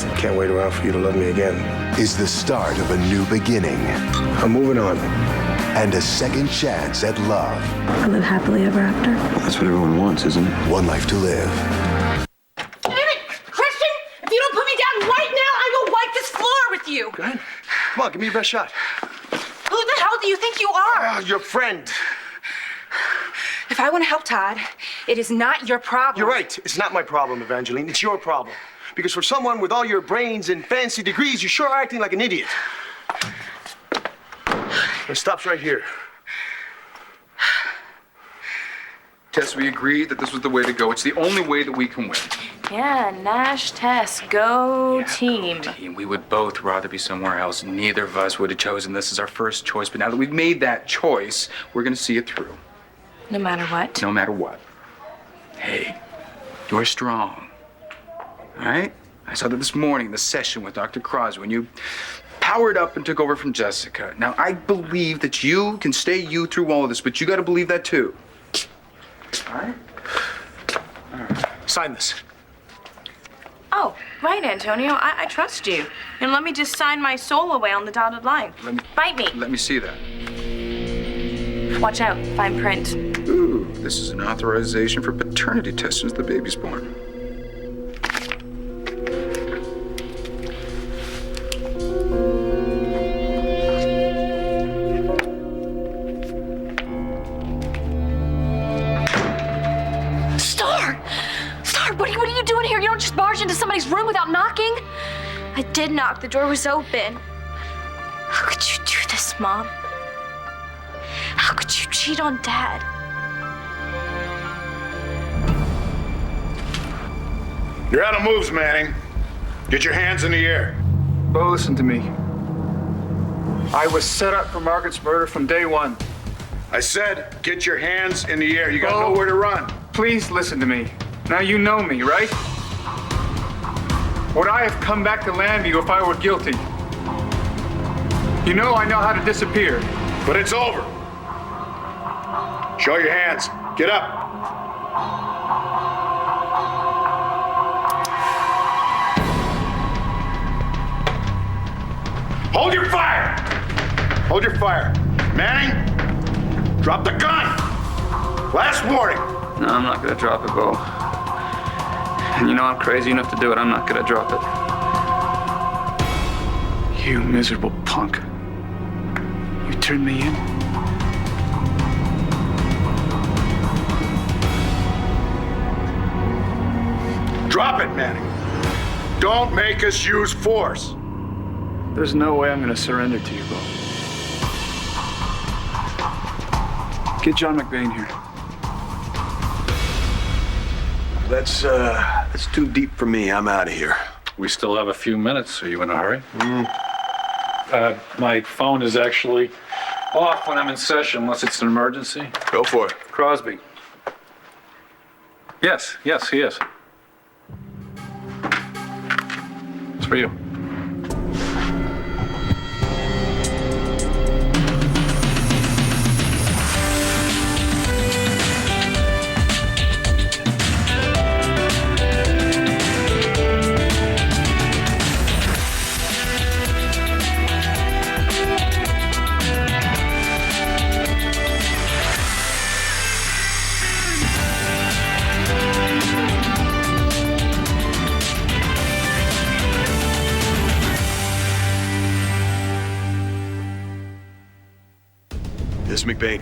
chance. Can't wait around for you to love me again. Is the start of a new beginning I'm moving on. and a second chance at love. I live happily ever after. Well, that's what everyone wants, isn't it? One life to live. Damn it! Christian, if you don't put me down right now, I will wipe this floor with you. Go ahead. Come on, give me your best shot. Who the hell do you think you are? Your friend. If I want to help Todd, it is not your problem. You're right. It's not my problem, Evangeline. It's your problem. Because for someone with all your brains and fancy degrees, you sure are acting like an idiot. It stops right here. Tess, we agreed that this was the way to go. It's the only way that we can win. Yeah, Nash, Tess, go team. We would both rather be somewhere else. Neither of us would have chosen this as our first choice. But now that we've made that choice, we're going to see it through. No matter what. No matter what. Hey, you're strong. All right? I saw that this morning in the session with Dr. Crosby when you powered up and took over from Jessica. Now, I believe that you can stay you through all of this, but you got to believe that too. All right? Sign this. Oh, right, Antonio. I trust you. And let me just sign my soul away on the dotted line. Bite me. Let me see that. Watch out. Fine print. Ooh, this is an authorization for paternity test since the baby's born. What are you doing here? You don't just barge into somebody's room without knocking. I did knock. The door was open. How could you do this, Mom? How could you cheat on Dad? You're out of moves, Manning. Get your hands in the air. Bo, listen to me. I was set up for Margaret's murder from day one. I said, get your hands in the air. You got Bo, nowhere to run. Please listen to me. Now you know me, right? Would I have come back to Lambview if I were guilty? You know I know how to disappear. But it's over. Show your hands. Get up. Hold your fire. Hold your fire. Manning, drop the gun. Last warning. No, I'm not gonna drop it, Bo. And you know I'm crazy enough to do it. I'm not gonna drop it. You miserable punk. You turned me in. Drop it, Manning. Don't make us use force. There's no way I'm gonna surrender to you, Bo. Get John McBain here. That's too deep for me. I'm out of here. We still have a few minutes. Are you in a hurry? My phone is actually off when I'm in session, unless it's an emergency. Go for it. Crosby. Yes, he is. It's for you. This McBain.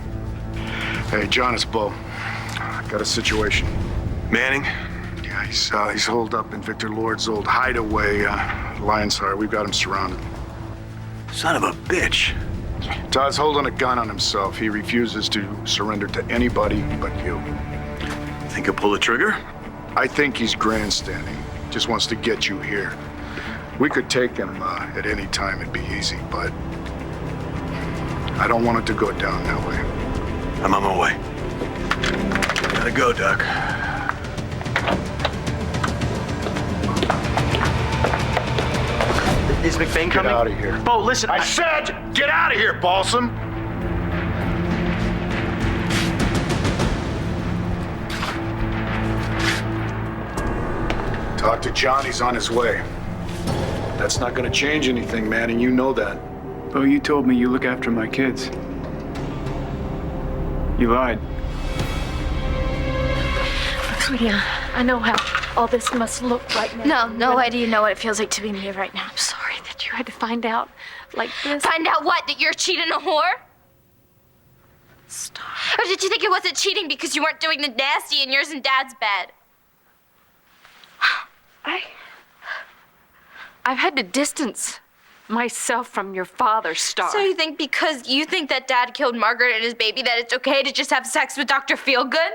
Hey, John, it's Bo. Got a situation. Manning? Yeah, he's holed up in Victor Lord's old hideaway, Lion's Heart. We've got him surrounded. Son of a bitch. Todd's holding a gun on himself. He refuses to surrender to anybody but you. Think he'll pull the trigger? I think he's grandstanding. Just wants to get you here. We could take him at any time. It'd be easy, but I don't want it to go down that way. I'm on my way. Gotta go, Doc. Is McBain Get coming? out of here. Bo, listen. I said, get out of here, Balsam! Talk to John, he's on his way. That's not gonna change anything, man, and you know that. Bo, you told me you look after my kids. You lied. Sweetie, I know how all this must look right now. No way do you know what it feels like to be me right now. I'm sorry that you had to find out like this. Find out what? That you're cheating a whore? Stop. Or did you think it wasn't cheating because you weren't doing the nasty in yours and Dad's bed? I've had to distance myself from your father, Star. So you think because you think that Dad killed Margaret and his baby that it's okay to just have sex with Dr. Feelgood?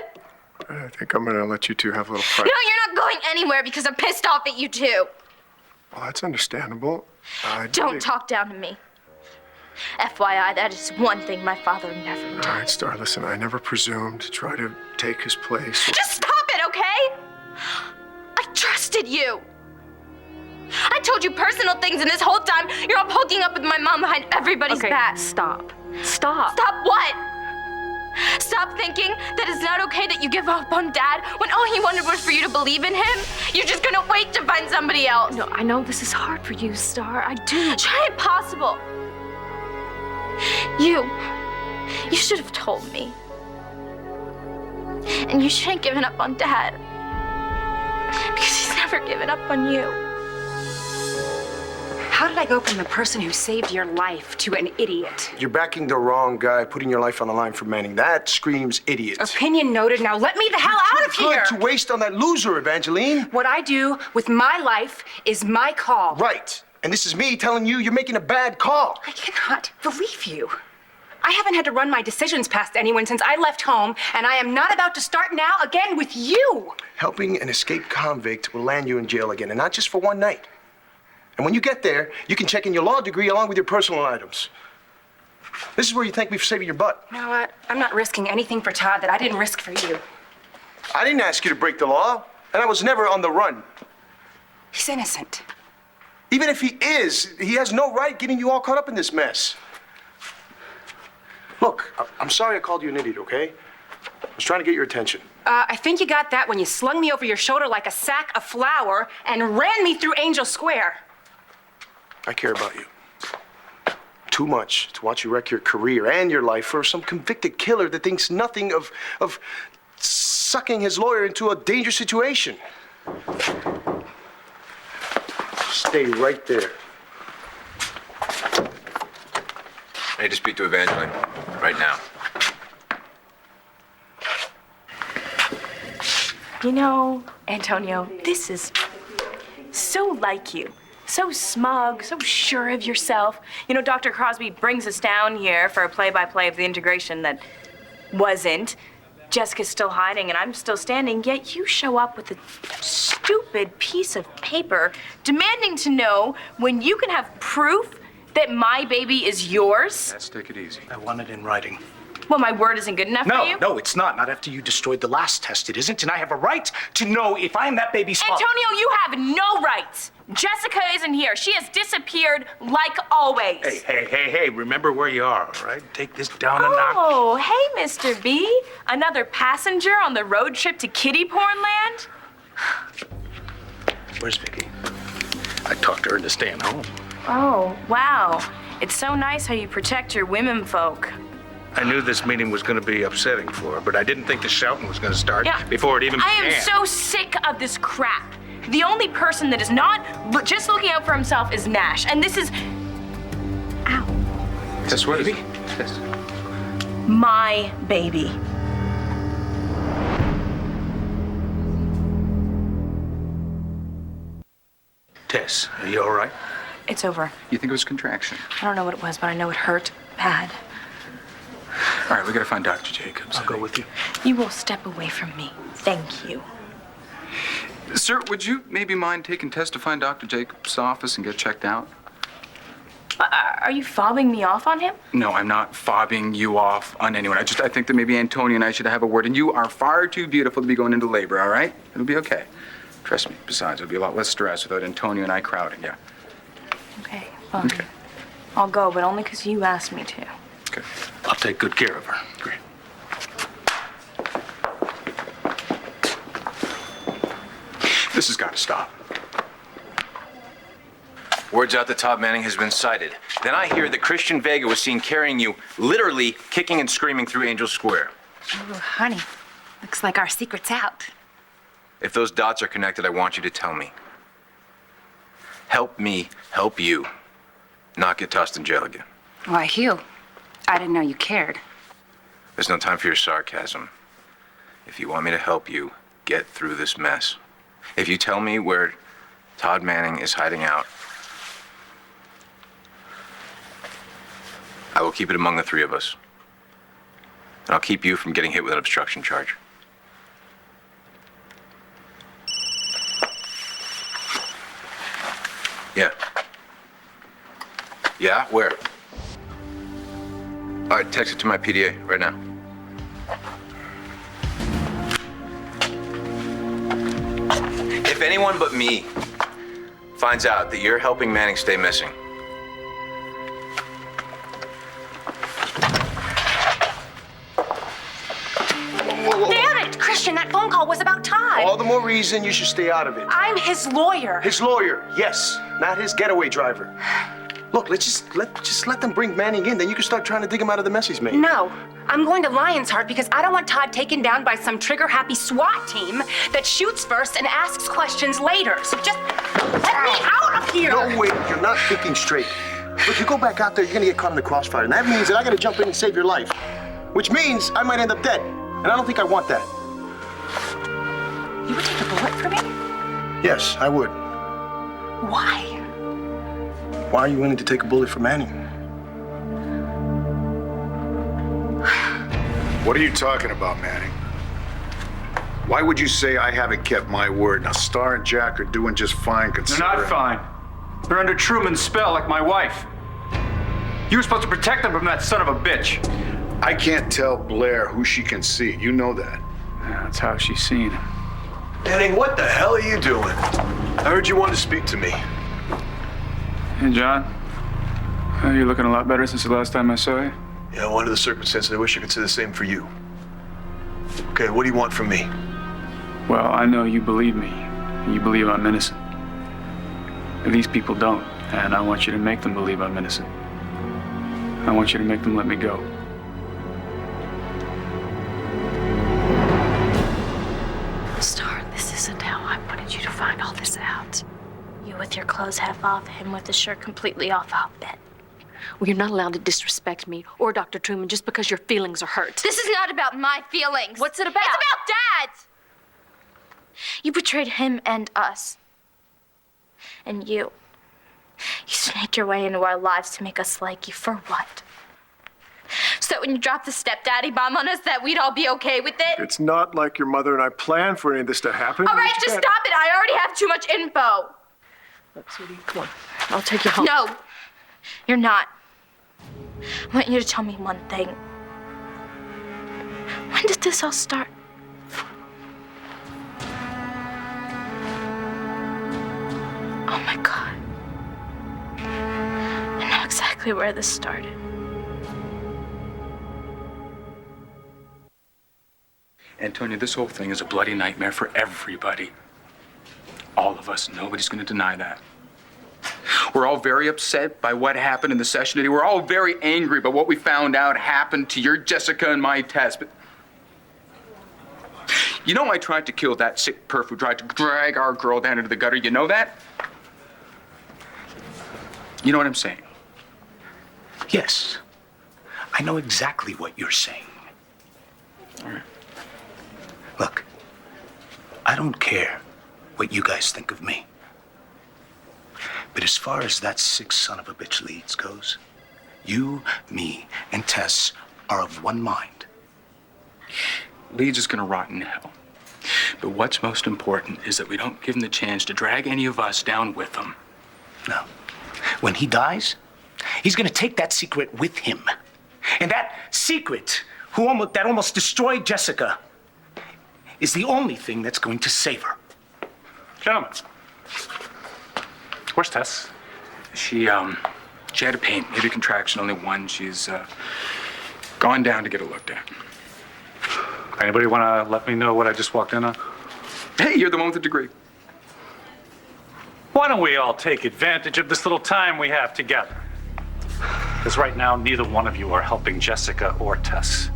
I think I'm gonna let you two have a little fight. No, you're not going anywhere because I'm pissed off at you too. Well, that's understandable. Don't talk down to me. FYI, that is one thing my father never did. All right, Star, listen, I never presumed to try to take his place. Just stop it, okay? I trusted you. I told you personal things, and this whole time, you're all poking up with my mom behind everybody's back. Stop. Stop. Stop what? Stop thinking that it's not okay that you give up on Dad when all he wanted was for you to believe in him? You're just gonna wait to find somebody else. No, I know this is hard for you, Star. I do. Try impossible. You should have told me. And you shouldn't have given up on Dad. Because he's never given up on you. How did I go from the person who saved your life to an idiot? You're backing the wrong guy, putting your life on the line for Manning. That screams idiot. Opinion noted. Now let me the hell out of here! Good to waste on that loser, Evangeline. What I do with my life is my call. Right. And this is me telling you you're making a bad call. I cannot believe you. I haven't had to run my decisions past anyone since I left home, and I am not about to start now again with you. Helping an escaped convict will land you in jail again, and not just for one night. And when you get there, you can check in your law degree along with your personal items. This is where you thank me for saving your butt. You know what? I'm not risking anything for Todd that I didn't risk for you. I didn't ask you to break the law, and I was never on the run. He's innocent. Even if he is, he has no right getting you all caught up in this mess. Look, I'm sorry I called you an idiot, okay? I was trying to get your attention. I think you got that when you slung me over your shoulder like a sack of flour and ran me through Angel Square. I care about you. Too much to watch you wreck your career and your life for some convicted killer that thinks nothing of sucking his lawyer into a dangerous situation. Stay right there. I need to speak to Evangeline right now. You know, Antonio, this is so like you. So smug, so sure of yourself. You know, Dr. Crosby brings us down here for a play-by-play of the integration that wasn't. Jessica's still hiding and I'm still standing, yet you show up with a stupid piece of paper demanding to know when you can have proof that my baby is yours. Let's take it easy. I want it in writing. Well, my word isn't good enough for you? No, it's not. Not after you destroyed the last test. It isn't, and I have a right to know if I am that baby's father. Antonio, you have no rights. Jessica isn't here. She has disappeared like always. Hey, remember where you are, all right? Take this down a notch. Oh, hey, Mr. B. Another passenger on the road trip to kiddie porn land? Where's Vicky? I talked her into staying home. Oh, wow. It's so nice how you protect your women folk. I knew this meeting was going to be upsetting for her, but I didn't think the shouting was going to start before it even began. I am so sick of this crap. The only person that is not just looking out for himself is Nash, and this is... Ow. Tess, what is it? Tess. My baby. Tess, are you all right? It's over. You think it was contraction? I don't know what it was, but I know it hurt bad. All right, we gotta find Dr. Jacobs. I'll go with you. You will step away from me. Thank you. Sir, would you maybe mind taking Tess to find Dr. Jacobs' office and get checked out? Are you fobbing me off on him? No, I'm not fobbing you off on anyone. I think that maybe Antonia and I should have a word. And you are far too beautiful to be going into labor, all right? It'll be okay. Trust me. Besides, it'll be a lot less stress without Antonia and I crowding you. Okay, fine. Okay. I'll go, but only because you asked me to. Okay. I'll take good care of her. Great. This has got to stop. Word's out that Todd Manning has been sighted. Then I hear that Christian Vega was seen carrying you, literally kicking and screaming through Angel Square. Oh, honey, looks like our secret's out. If those dots are connected, I want you to tell me. Help me help you not get tossed in jail again. Why, Hugh, I didn't know you cared. There's no time for your sarcasm. If you want me to help you get through this mess, if you tell me where Todd Manning is hiding out, I will keep it among the three of us. And I'll keep you from getting hit with an obstruction charge. Yeah. Yeah? Where? All right, text it to my PDA right now. If anyone but me finds out that you're helping Manning stay missing, Damn it, Christian, that phone call was about Todd. All the more reason you should stay out of it. I'm his lawyer. His lawyer, yes, not his getaway driver. Look, let's just let them bring Manning in, then you can start trying to dig him out of the mess he's made. No, I'm going to Lion's Heart because I don't want Todd taken down by some trigger-happy SWAT team that shoots first and asks questions later. So just let me out of here. No, wait, you're not thinking straight. Look, you go back out there, you're gonna get caught in the crossfire, and that means that I gotta jump in and save your life. Which means I might end up dead, and I don't think I want that. You would take a bullet for me? Yes, I would. Why? Why are you willing to take a bullet for Manning? What are you talking about, Manning? Why would you say I haven't kept my word? Now, Star and Jack are doing just fine They're considering... not fine. They're under Truman's spell like my wife. You were supposed to protect them from that son of a bitch. I can't tell Blair who she can see. You know that. That's how she's seen him. Manning, what the hell are you doing? I heard you wanted to speak to me. Hey, John. You're looking a lot better since the last time I saw you. Yeah, well, under the circumstances, I wish I could say the same for you. Okay, what do you want from me? Well, I know you believe me. You believe I'm innocent. These people don't, and I want you to make them believe I'm innocent. I want you to make them let me go. Star, this isn't how I wanted you to find all this out. You with your clothes half off, him with his shirt completely off, I'll bet. Well, you're not allowed to disrespect me or Dr. Truman just because your feelings are hurt. This is not about my feelings. What's it about? It's about Dad's! You betrayed him and us. And you sneaked your way into our lives to make us like you. For what? So when you dropped the stepdaddy bomb on us, that we'd all be okay with it? It's not like your mother and I planned for any of this to happen. All right, just stop it. I already have too much info. Look, sweetie, come on. I'll take you home. No, you're not. I want you to tell me one thing. When did this all start? Oh my God. I know exactly where this started. Antonia, this whole thing is a bloody nightmare for everybody. All of us. Nobody's going to deny that. We're all very upset by what happened in the session today. We're all very angry by what we found out happened to your Jessica and my Tess. But you know I tried to kill that sick perf who tried to drag our girl down into the gutter. You know that? You know what I'm saying? Yes. I know exactly what you're saying. All right. Look, I don't care what you guys think of me. But as far as that sick son of a bitch Leeds goes, you, me, and Tess are of one mind. Leeds is gonna rot in hell. But what's most important is that we don't give him the chance to drag any of us down with him. No. When he dies, he's gonna take that secret with him. And that secret, that almost destroyed Jessica, is the only thing that's going to save her. Gentlemen. Where's Tess? She had a pain, maybe a contraction, only one. She's gone down to get it looked at. Anybody want to let me know what I just walked in on? Hey, you're the one with the degree. What? why don't we all take advantage of this little time we have together? Because right now, neither one of you are helping Jessica or Tess.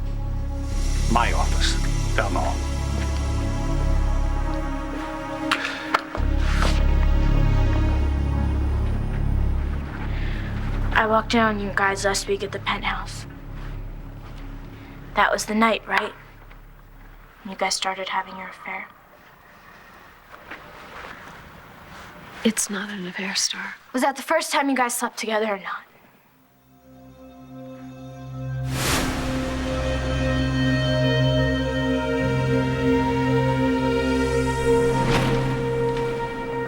My office, down the hall. I walked in on you guys last week at the penthouse. That was the night, right? When you guys started having your affair. It's not an affair, Star. Was that the first time you guys slept together or not?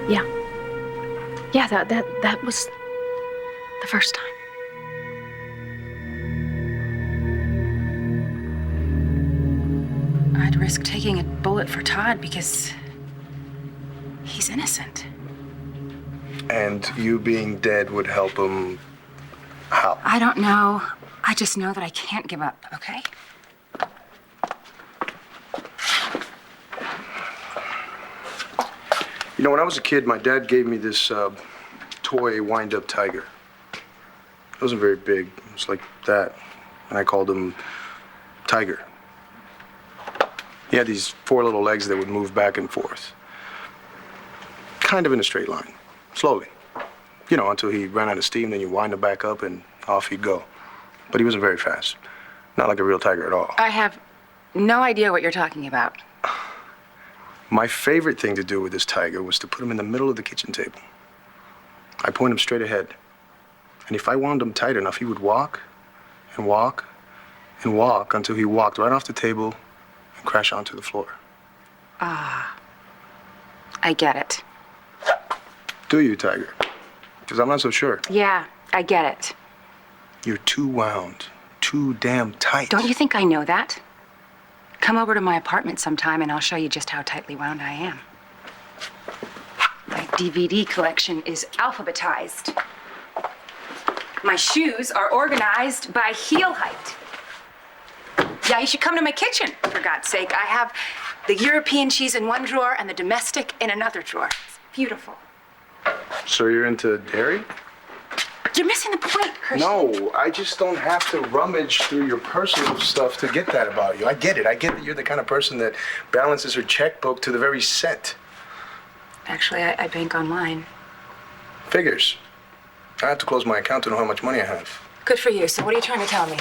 Yeah. Yeah, that was the first time. I'd risk taking a bullet for Todd because he's innocent. And you being dead would help him how? I don't know. I just know that I can't give up, okay? You know, when I was a kid, my dad gave me this toy wind-up tiger. It wasn't very big. It was like that. And I called him Tiger. He had these 4 little legs that would move back and forth. Kind of in a straight line. Slowly. You know, until he ran out of steam, then you wind him back up and off he'd go. But he wasn't very fast. Not like a real tiger at all. I have no idea what you're talking about. My favorite thing to do with this tiger was to put him in the middle of the kitchen table. I point him straight ahead. And if I wound him tight enough, he would walk and walk and walk until he walked right off the table and crash onto the floor. Ah, I get it. Do you, Tiger? Because I'm not so sure. Yeah, I get it. You're too wound, too damn tight. Don't you think I know that? Come over to my apartment sometime and I'll show you just how tightly wound I am. My DVD collection is alphabetized. My shoes are organized by heel height. Yeah, you should come to my kitchen, for God's sake. I have the European cheese in one drawer and the domestic in another drawer. It's beautiful. So you're into dairy? You're missing the point, Christian. No, I just don't have to rummage through your personal stuff to get that about you. I get it. I get that you're the kind of person that balances her checkbook to the very cent. Actually, I bank online. Figures. I have to close my account to know how much money I have. Good for you. So what are you trying to tell me?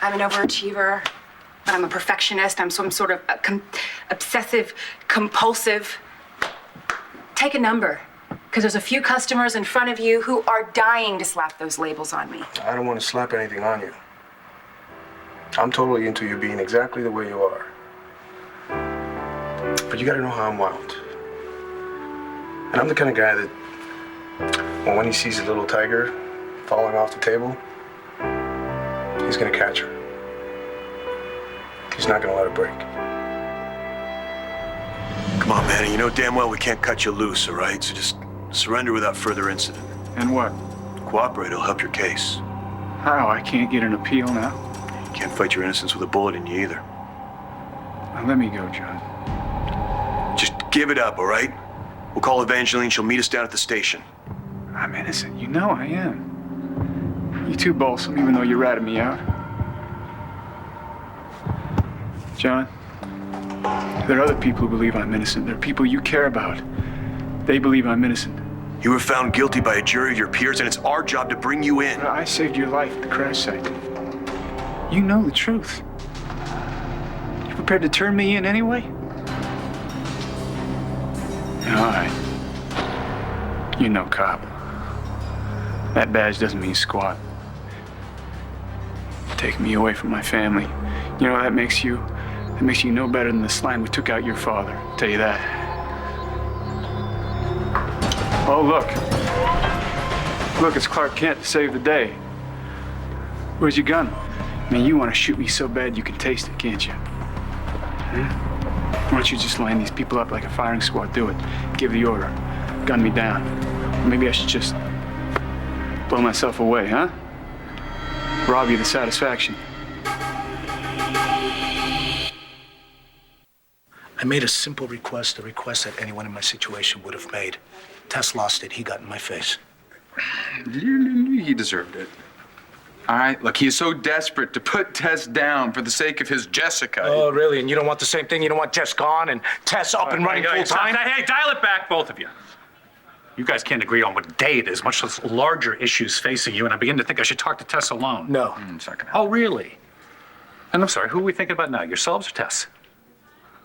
I'm an overachiever, but I'm a perfectionist. I'm some sort of obsessive, compulsive. Take a number, because there's a few customers in front of you who are dying to slap those labels on me. I don't want to slap anything on you. I'm totally into you being exactly the way you are. But you gotta know how I'm wound. And I'm the kind of guy that, well, when he sees a little tiger falling off the table, he's gonna catch her. He's not gonna let her break. Come on, man. You know damn well we can't cut you loose, all right? So just surrender without further incident. And what? Cooperate, it'll help your case. How? I can't get an appeal now? You can't fight your innocence with a bullet in you either. Now, let me go, John. Just give it up, all right? We'll call Evangeline. She'll meet us down at the station. I'm innocent. You know I am. You too balsam, even though you ratted me out. John, there are other people who believe I'm innocent. There are people you care about. They believe I'm innocent. You were found guilty by a jury of your peers, and it's our job to bring you in. I saved your life at the crash site. You know the truth. You prepared to turn me in anyway? All right. You know, cop. That badge doesn't mean squat. Take me away from my family. You know, that makes you no better than the slime who took out your father. I'll tell you that. Oh, look. Look, it's Clark Kent to save the day. Where's your gun? I mean, you want to shoot me so bad you can taste it, can't you? Hmm? Why don't you just line these people up like a firing squad? Do it. Give the order. Gun me down. Or maybe I should just blow myself away, huh? Rob you the satisfaction. I made a simple request, a request that anyone in my situation would have made. Tess lost it. He got in my face. He deserved it. All right, look, he's so desperate to put Tess down for the sake of his Jessica. Oh, really? And you don't want the same thing? You don't want Jess gone and Tess up and running full time? Hey, dial it back, both of you. You guys can't agree on what day it is, much less larger issues facing you, and I begin to think I should talk to Tess alone. No. It's not gonna happen. Oh, really? And I'm sorry, who are we thinking about now, yourselves or Tess?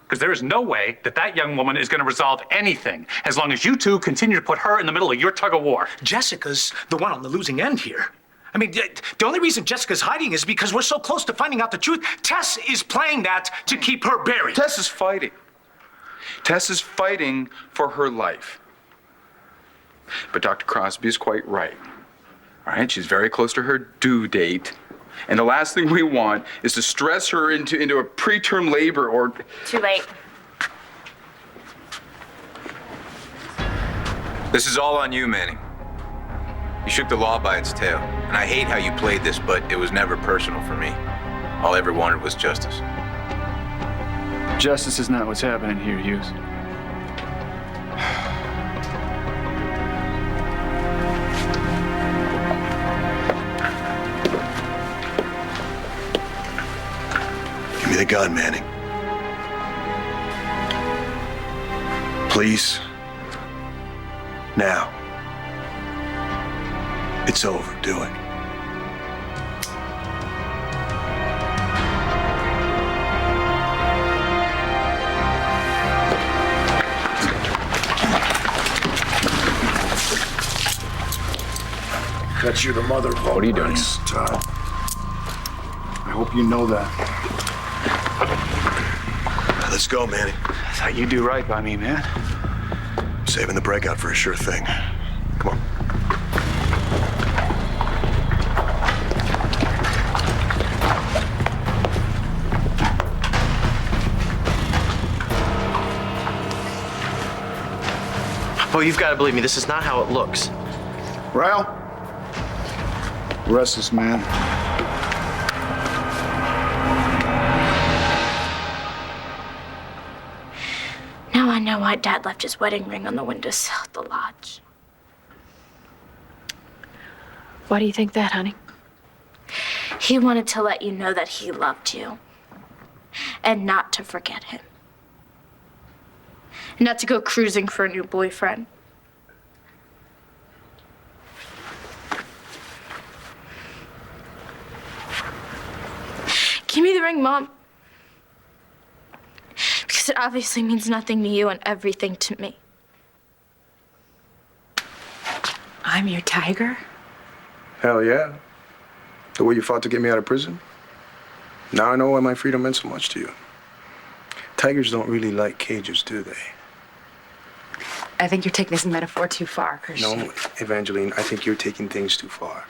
Because there is no way that that young woman is going to resolve anything as long as you two continue to put her in the middle of your tug of war. Jessica's the one on the losing end here. I mean, the only reason Jessica's hiding is because we're so close to finding out the truth. Tess is playing that to keep her buried. Tess is fighting. Tess is fighting for her life. But Dr. Crosby is quite right. All right, she's very close to her due date. And the last thing we want is to stress her into a preterm labor or... Too late. This is all on you, Manning. You shook the law by its tail. And I hate how you played this, but it was never personal for me. All I ever wanted was justice. Justice is not what's happening here, Hughes. Give me the gun, Manning. Please. Now. It's over. Do it. Cut you the mother of all What are you doing? rights, Todd. I hope you know that. Let's go, Manning. I thought you'd do right by me, man. Saving the breakout for a sure thing. Come on. Well, you've got to believe me, this is not how it looks. Ryle, arrest this man. Now I know why Dad left his wedding ring on the windowsill at the lodge. Why do you think that, honey? He wanted to let you know that he loved you. And not to forget him. Not to go cruising for a new boyfriend. Give me the ring, Mom. Because it obviously means nothing to you and everything to me. I'm your tiger? Hell yeah. The way you fought to get me out of prison? Now I know why my freedom meant so much to you. Tigers don't really like cages, do they? I think you're taking this metaphor too far, Christian. No, Evangeline, I think you're taking things too far.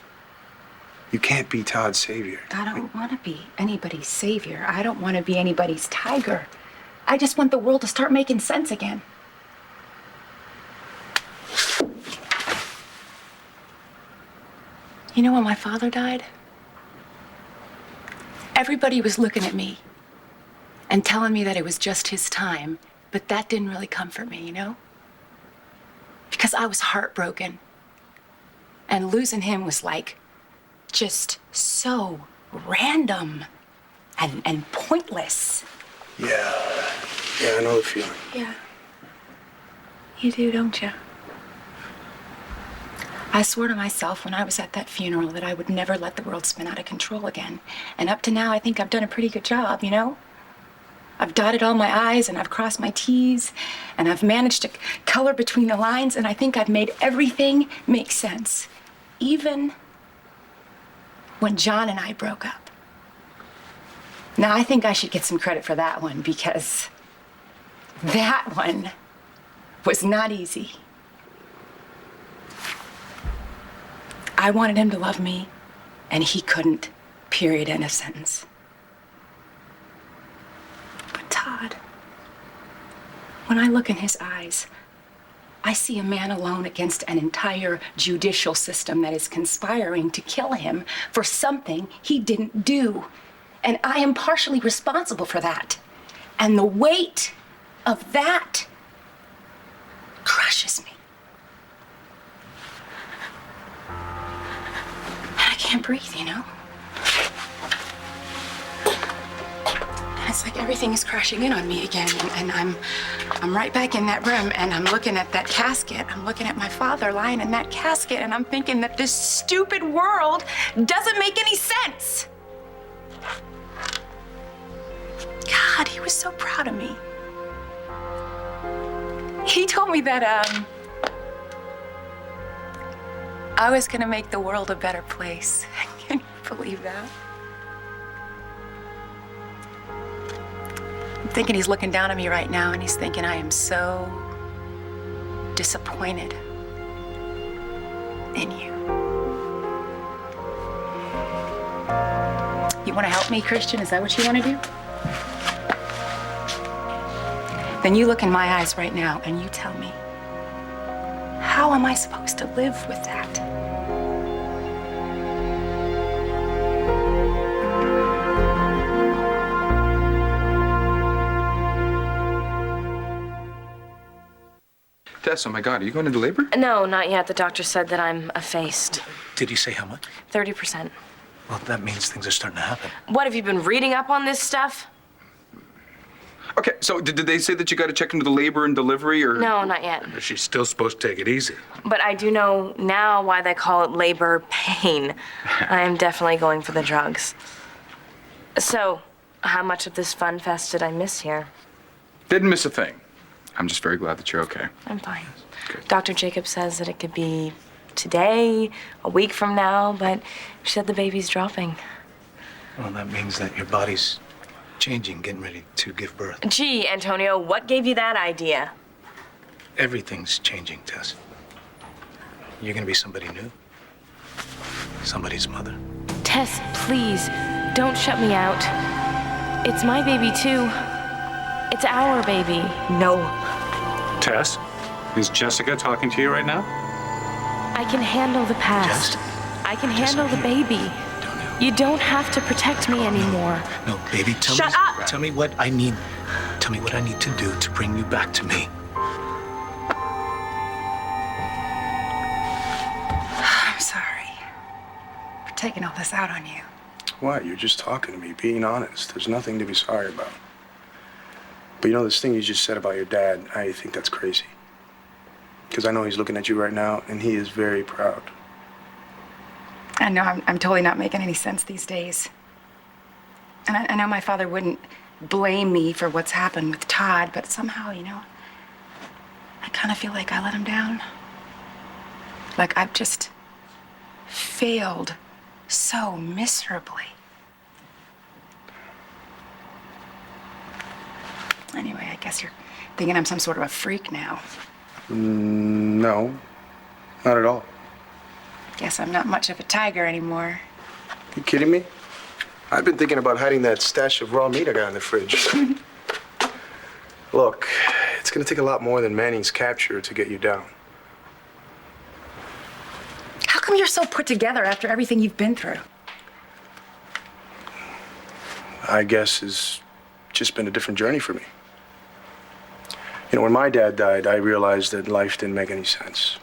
You can't be Todd's savior. I don't want to be anybody's savior. I don't want to be anybody's tiger. I just want the world to start making sense again. You know, when my father died, everybody was looking at me and telling me that it was just his time, but that didn't really comfort me, you know? Because I was heartbroken. And losing him was like just so random and pointless. Yeah, I know the feeling. Yeah. You do, don't you? I swore to myself when I was at that funeral that I would never let the world spin out of control again. And up to now, I think I've done a pretty good job, you know? I've dotted all my I's and I've crossed my T's and I've managed to color between the lines, and I think I've made everything make sense. Even when John and I broke up. Now, I think I should get some credit for that one, because that one was not easy. I wanted him to love me, and he couldn't, period, end of sentence. But Todd, when I look in his eyes, I see a man alone against an entire judicial system that is conspiring to kill him for something he didn't do. And I am partially responsible for that. And the weight of that crushes me. can't breathe, you know? And it's like everything is crashing in on me again, and I'm right back in that room, and I'm looking at that casket. I'm looking at my father lying in that casket, and I'm thinking that this stupid world doesn't make any sense. God, he was so proud of me. He told me that, I was gonna make the world a better place. Can you believe that? I'm thinking he's looking down at me right now and he's thinking I am so disappointed in you. You wanna help me, Christian? Is that what you wanna do? Then you look in my eyes right now and you tell me, how am I supposed to live with that? Tess, oh my God, are you going into labor? No, not yet. The doctor said that I'm effaced. Did he say how much? 30%. Well, that means things are starting to happen. What, have you been reading up on this stuff? Okay, so did they say that you got to check into the labor and delivery, or? No, not yet. She's still supposed to take it easy. But I do know now why they call it labor pain. I am definitely going for the drugs. So, how much of this fun fest did I miss here? Didn't miss a thing. I'm just very glad that you're okay. I'm fine. Good. Dr. Jacob says that it could be today, a week from now, but she said the baby's dropping. Well, that means that your body's changing, getting ready to give birth. Gee, Antonio, what gave you that idea? Everything's changing, Tess. You're gonna be somebody new. Somebody's mother. Tess, please, don't shut me out. It's my baby, too. It's our baby. No. Tess, is Jessica talking to you right now? I can handle the past. I can handle the baby. You don't have to protect me anymore. No, baby, Shut up! Tell me what I need. Tell me what I need to do to bring you back to me. I'm sorry for taking all this out on you. What? You're just talking to me, being honest. There's nothing to be sorry about. But you know, this thing you just said about your dad, I think that's crazy. Because I know he's looking at you right now, and he is very proud. I know I'm totally not making any sense these days. And I know my father wouldn't blame me for what's happened with Todd, but somehow, you know, I kind of feel like I let him down. Like I've just failed so miserably. Anyway, I guess you're thinking I'm some sort of a freak now. No, not at all. Guess I'm not much of a tiger anymore. You kidding me? I've been thinking about hiding that stash of raw meat I got in the fridge. Look, it's gonna take a lot more than Manning's capture to get you down. How come you're so put together after everything you've been through? I guess it's just been a different journey for me. You know, when my dad died, I realized that life didn't make any sense.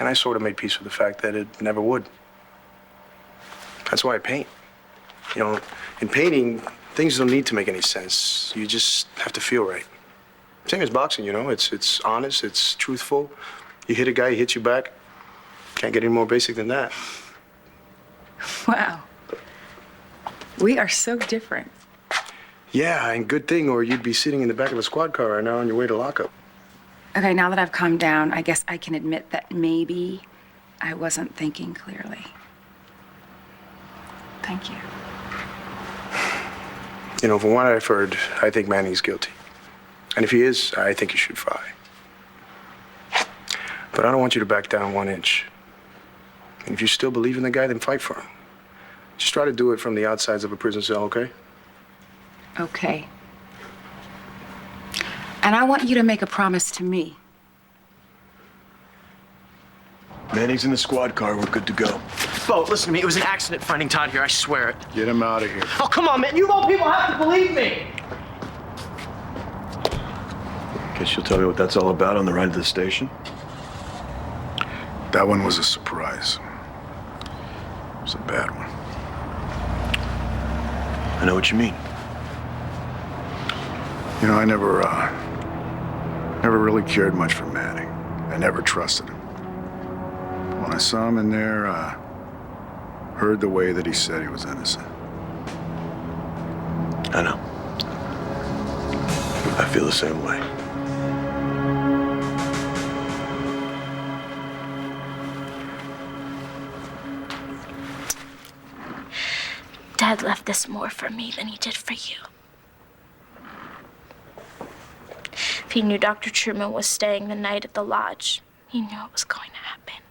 And I sort of made peace with the fact that it never would. That's why I paint. You know, in painting, things don't need to make any sense. You just have to feel right. Same as boxing, you know, it's honest, it's truthful. You hit a guy, he hits you back. Can't get any more basic than that. Wow. We are so different. Yeah, and good thing, or you'd be sitting in the back of a squad car right now on your way to lockup. Okay, now that I've calmed down, I guess I can admit that maybe I wasn't thinking clearly. Thank you. You know, from what I've heard, I think Manning's guilty. And if he is, I think he should fry. But I don't want you to back down 1 inch. And if you still believe in the guy, then fight for him. Just try to do it from the outsides of a prison cell, okay? Okay. And I want you to make a promise to me. Manning's in the squad car. We're good to go. Bo, listen to me. It was an accident finding Todd here. I swear it. Get him out of here. Oh, come on, man. You old people have to believe me. Guess you'll tell me what that's all about on the ride to the station? That one was a surprise. It's a bad one. I know what you mean. You know, I never really cared much for Manning. I never trusted him. When I saw him in there, heard the way that he said he was innocent. I know. I feel the same way. Dad left this more for me than he did for you. If he knew Dr. Truman was staying the night at the lodge, he knew it was going to happen.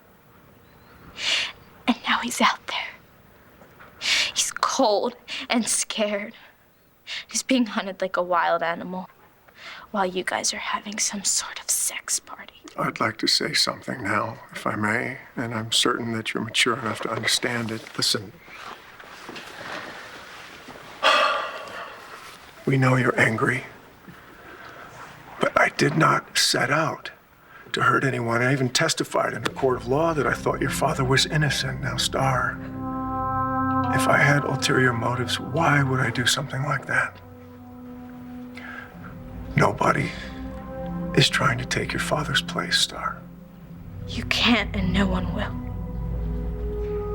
And now he's out there. He's cold and scared. He's being hunted like a wild animal while you guys are having some sort of sex party. I'd like to say something now, if I may, and I'm certain that you're mature enough to understand it. Listen. We know you're angry, but I did not set out to hurt anyone. I even testified in a court of law that I thought your father was innocent. Now, Star, if I had ulterior motives, why would I do something like that? Nobody is trying to take your father's place, Star. You can't, and no one will.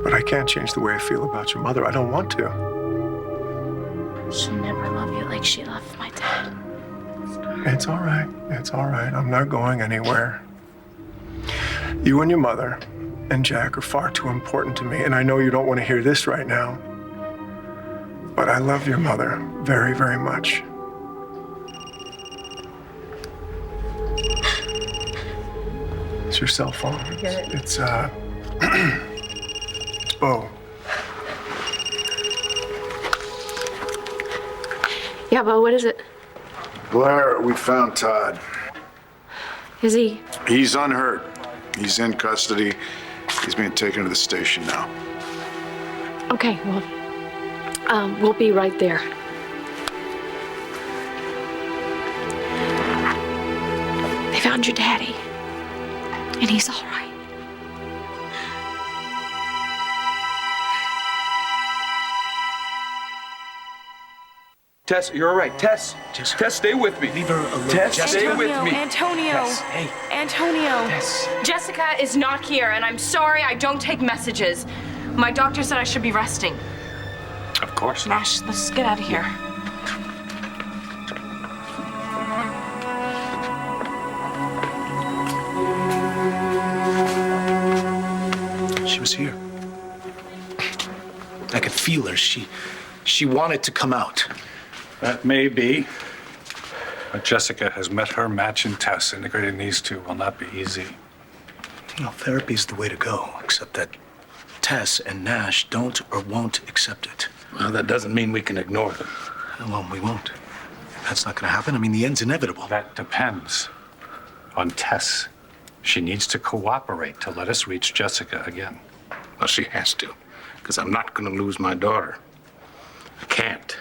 But I can't change the way I feel about your mother. I don't want to. She'll never love you like she loved my dad. It's all right. It's all right. I'm not going anywhere. You and your mother and Jack are far too important to me, and I know you don't want to hear this right now, but I love your mother very, very much. It's your cell phone. It's Bo. Yeah, Bo, what is it? Blair, we found Todd. Is he? He's unhurt. He's in custody. He's being taken to the station now. Okay, well, we'll be right there. They found your daddy, and he's all right. Tess, you're all right. Tess, stay with me. Leave her alone. Tess, stay with me. Antonio. Tess, hey. Antonio. Tess. Jessica is not here, and I'm sorry I don't take messages. My doctor said I should be resting. Of course. Nash, let's get out of here. She was here. I could feel her. She wanted to come out. That may be. But Jessica has met her match in Tess. Integrating these two will not be easy. You know, therapy's the way to go, except that Tess and Nash don't or won't accept it. Well, that doesn't mean we can ignore them. Well, we won't. That's not gonna happen. I mean, the end's inevitable. That depends on Tess. She needs to cooperate to let us reach Jessica again. Well, she has to, because I'm not going to lose my daughter. I can't.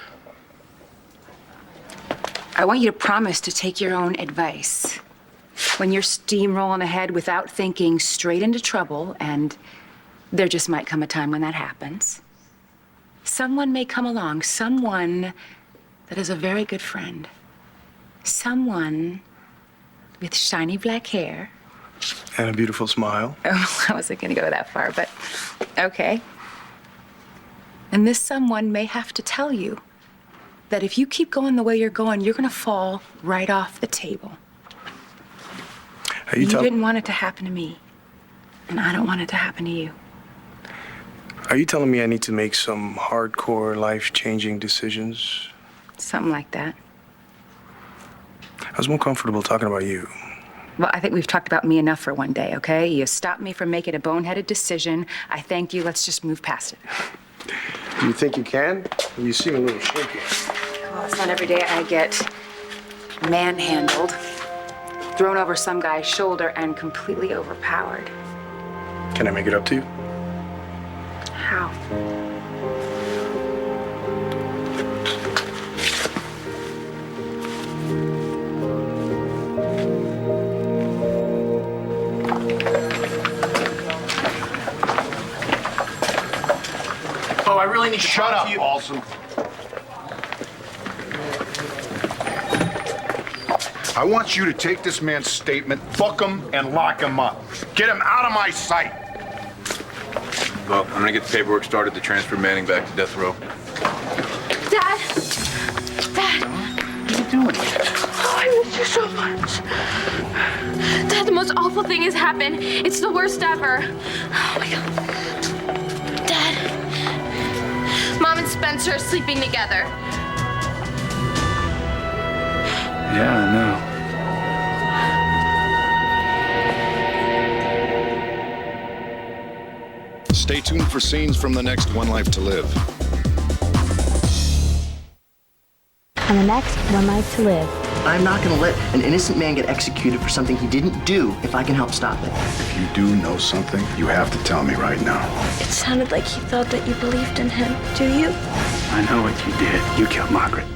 I want you to promise to take your own advice. When you're steamrolling ahead without thinking, straight into trouble, and there just might come a time when that happens, someone may come along, someone that is a very good friend, someone with shiny black hair. And a beautiful smile. Oh, I wasn't gonna go that far, but okay. And this someone may have to tell you that if you keep going the way you're going, you're gonna fall right off the table. You didn't want it to happen to me, and I don't want it to happen to you. Are you telling me I need to make some hardcore, life-changing decisions? Something like that. I was more comfortable talking about you. Well, I think we've talked about me enough for one day, okay? You stopped me from making a boneheaded decision. I thank you. Let's just move past it. Do you think you can? You seem a little shaky. Well, it's not every day I get manhandled, thrown over some guy's shoulder, and completely overpowered. Can I make it up to you? How? go. I really need to talk to you. Shut up, Paulson. I want you to take this man's statement, fuck him, and lock him up. Get him out of my sight. Well, I'm gonna get the paperwork started to transfer Manning back to death row. Dad! Dad! What are you doing here? Oh, I miss you so much. Dad, the most awful thing has happened. It's the worst ever. Oh my God. Dad. Mom and Spencer are sleeping together. Yeah, I know. Stay tuned for scenes from the next One Life to Live. On the next One Life to Live. I'm not gonna let an innocent man get executed for something he didn't do if I can help stop it. If you do know something, you have to tell me right now. It sounded like you thought that you believed in him. Do you? I know what you did. You killed Margaret.